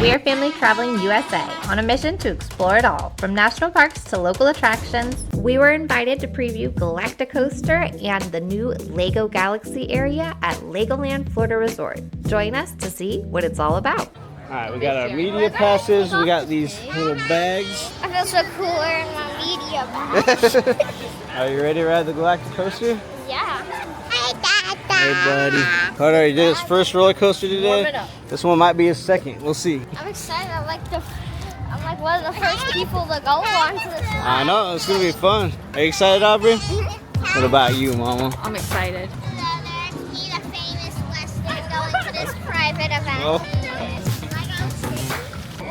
We are family traveling USA on a mission to explore it all, from national parks to local attractions. We were invited to preview Galacticoaster and the new Lego Galaxy area at LEGOLAND Florida Resort. Join us to see what it's all about. Alright, we got our media passes, we got these little bags. I feel so cool wearing my media bag. Are you ready to ride the Galacticoaster? Yeah. Hey buddy. Carter, he did his first roller coaster today. This one might be his second. We'll see. I'm excited. I'm like one of the first people to go onto this one. I know, it's gonna be fun. Are you excited, Aubrey? What about you, Mama? I'm excited. Meet a famous Western going to this private event. Oh.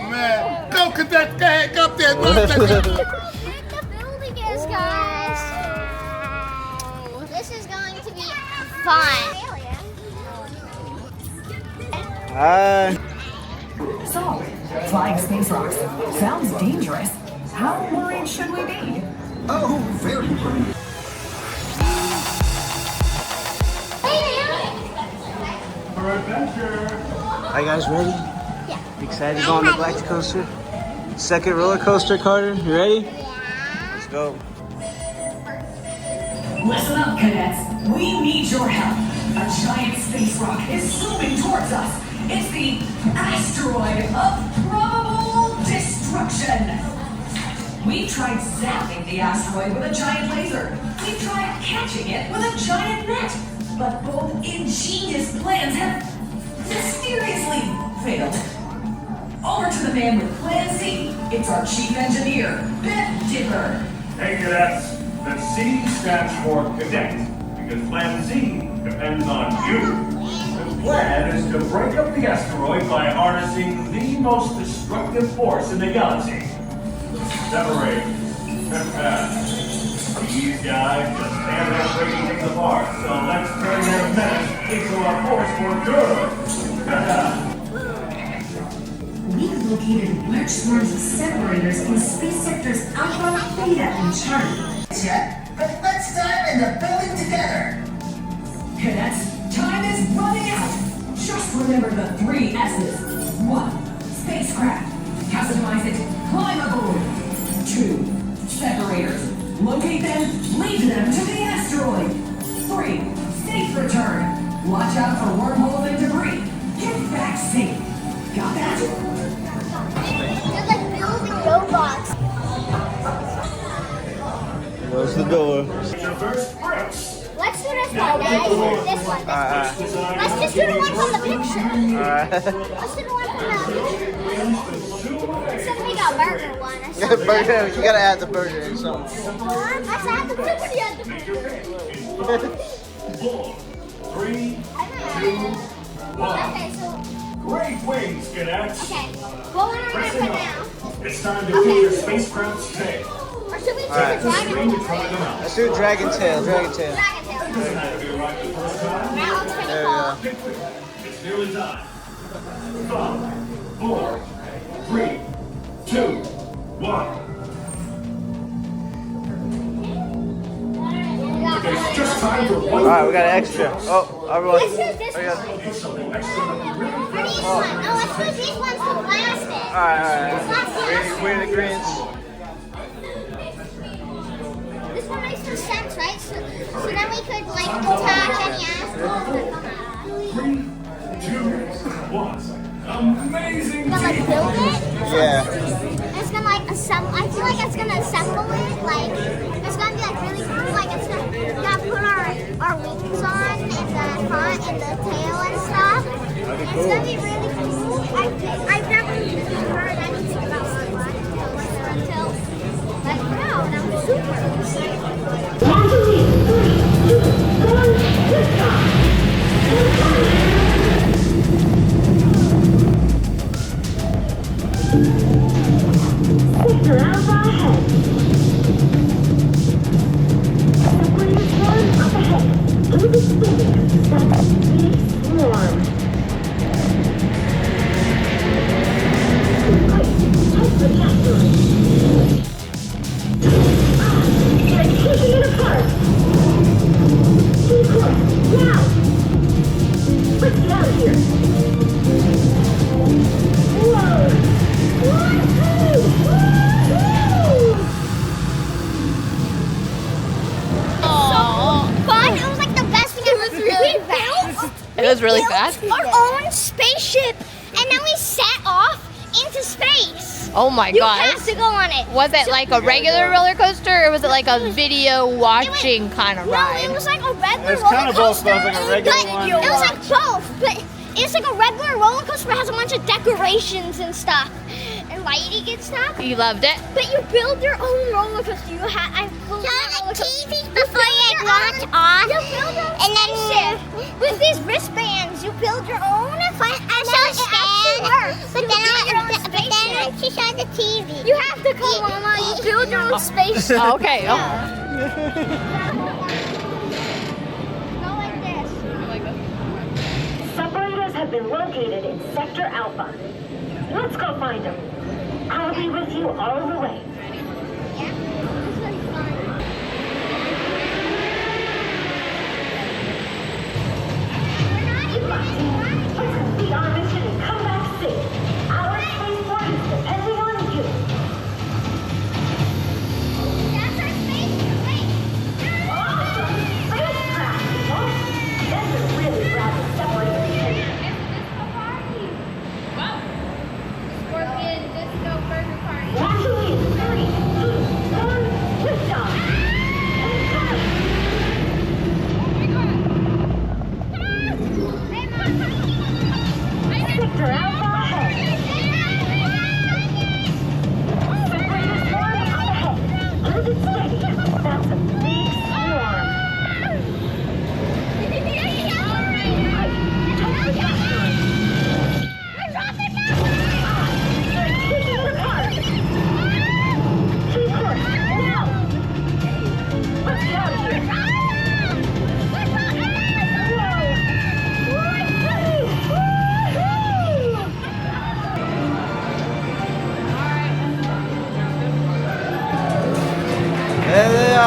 Man, go cadet, the heck up there. Look the building is, guys. This is going to be fun. So, flying space rocks sounds dangerous. How worried should we be? Oh, very worried. For adventure. Are you guys ready? Yeah. Excited to go on the Galacticoaster? Second roller coaster, Carter. You ready? Yeah. Let's go. Listen up, cadets. We need your help. A giant space rock is swooping towards us. It's the asteroid of probable destruction. We tried zapping the asteroid with a giant laser. We tried catching it with a giant net. But both ingenious plans have mysteriously failed. Over to the man with Plan Z. It's our chief engineer, Ben Dipper. Hey cadets, the C stands for cadet, because Plan Z depends on you. The plan is to break up the asteroid by harnessing the most destructive force in the galaxy. Separate. These guys just stand there breaking things apart, so let's turn their menace into a force for good. We've located large swarms of separators in space sectors Alpha, Beta, and Charlie. But let's dive in the building together. Cadets, time is running out. Just remember the 3 S's. 1. Spacecraft. Customize it. Climb aboard. 2. Separators. Locate them. Lead them to the asteroid. 3. Safe return. Watch out for wormholes and debris. Get back safe. Got that? They're like building robots. Close the door. Let's do this one, guys. This one. Let's just do the one from the picture. Alright. Let's do the one from the picture. Instead of make a burger one. Burger, you gotta add the burger in something. Let's add the burger. Three, Okay, so. great wings, cadets. Okay. What one are we gonna put now? It's time to do your spacecraft's tail. Or should we do Alright. the dragon Scream to one? try them out. Let's do Dragon Tail, Dragon Tail. Dragon tail. Doesn't have to be right the first time. That looks pretty There we cool. go. Get quick. It's nearly time. 5, 4, 3, 2, 1. It's just time for one. Alright, we got an extra. Oh, everyone. Let's use this one. Do something extra. Or these ones. No, let's use these ones for plastic. Alright. This We're the greens. This one makes no sense, right? So then we could like attack any assholes that come out. 3, 2, 1. Amazing Gonna like build it? Yeah. It's gonna like assemble. I feel like it's gonna assemble it. Like it's gonna be like really cool. Like it's gonna put our wings on and the front and the tail and stuff. It's gonna be really cool. I've never heard anything about one until right now, and I'm super excited. Let's get out of here. Whoa! that? Our own spaceship, and then we set off into space. Oh my You gosh. have to go on it. Was it like a regular roller coaster or was it like a video watching kind of No, ride? it was like a regular It's roller kind of both, coaster. but it's like a regular but one. It was like both, but it's like a regular roller coaster that has a bunch of decorations and stuff, and lighting and stuff. You loved it? But you build your own roller coaster. You have TV before you launch off, and then with these wristbands, you build your own. I'm so scared. But then she showed the TV. You have to come, Mama. You build your own spaceship. Oh, okay. Go like this. Separators have been located in Sector Alpha. Let's go find them. I'll be with you all the way. Yeah, it's really fun. Let's complete our mission and come back safe. Our spaceport is depending on you. That's our spaceship. Wait. Awesome! Spacecraft, people! That's a really rather separated thing. Scorpion Disco Burger Party. Launching in 3, 2, 1, liftoff! Sector Alpha ahead. Separator swarm up ahead. Hold it steady. That's a big swarm. Touch the asteroid. They're taking it apart. Keep course, now. Let's get out of here. There they are.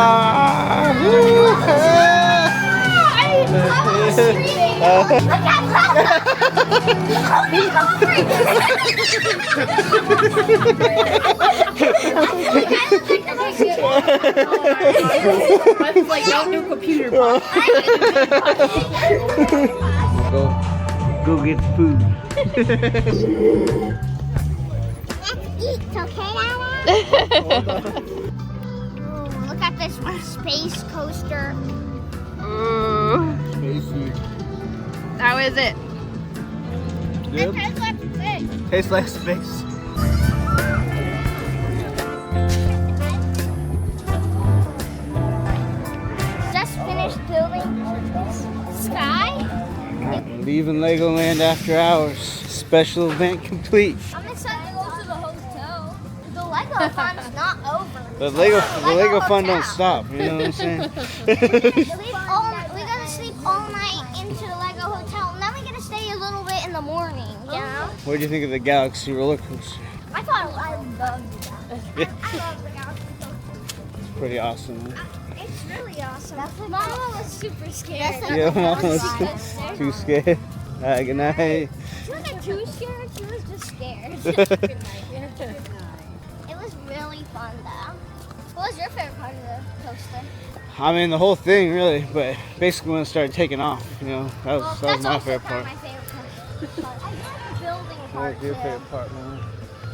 That's like don't do computer box. Go get food. Let's eat, okay, Nana? Look at this space coaster. How is it? Good. It tastes like fish. Tastes like space. Just finished building Sky. Leaving Legoland after hours. Special event complete. I'm excited to go to the hotel. The Lego fun's not over. The Lego fun hotel. don't stop. You know what I'm saying? We're gonna sleep all night into the Lego hotel, and then we're gonna stay a little bit in the morning. You know? What do you think of the Galaxy roller coaster? I thought I loved that. I love the Galaxy coaster. It's pretty awesome. Huh? It's really awesome. Mama was super scared. Yeah, Mom was too scared. All right, good night. She wasn't too scared. She was just scared. It was really fun though. What was your favorite part of the coaster? I mean, the whole thing, really, but basically when it started taking off, you know, that was That's my also favorite kind part. of my favorite part. I love the building What part was your too. favorite part, man?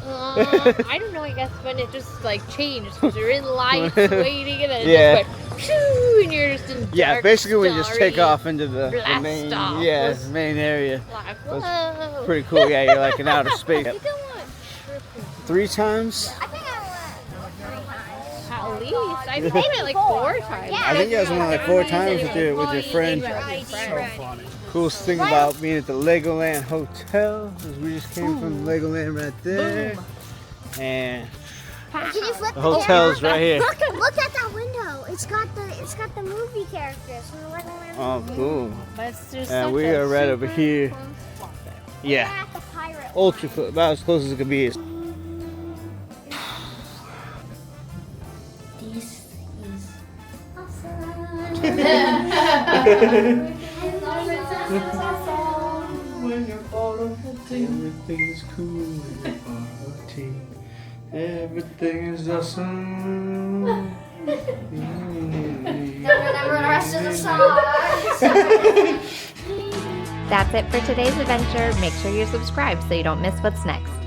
I don't know. I guess when it just like changed because you're in lights waiting and then it Yeah. just went phew, and you're just in Yeah, dark, basically when you just take starry off into the main, blast off. yeah, main area. Like, That's whoa. pretty cool. Yeah, you're like in outer space. I think I went triple. 3 times? I think I went 3 times. At least. I think I went like 4 times. Yeah. I think you guys went like 4 times with your friend. Right. Coolest thing about being at the Legoland Hotel is we just came from Legoland right there. And Can you flip the hotel's right here. Look at that window. It's got the movie characters from the Legoland Oh, movie. cool. But it's just And such we a are right over super here. close spot there. We're Yeah, at the pirate. ultra close, about as close as it could be. When you're part of the team, everything's cool. When you're part of the team, everything is awesome. Don't remember the rest of the song. That's it for today's adventure. Make sure you're subscribed so you don't miss what's next.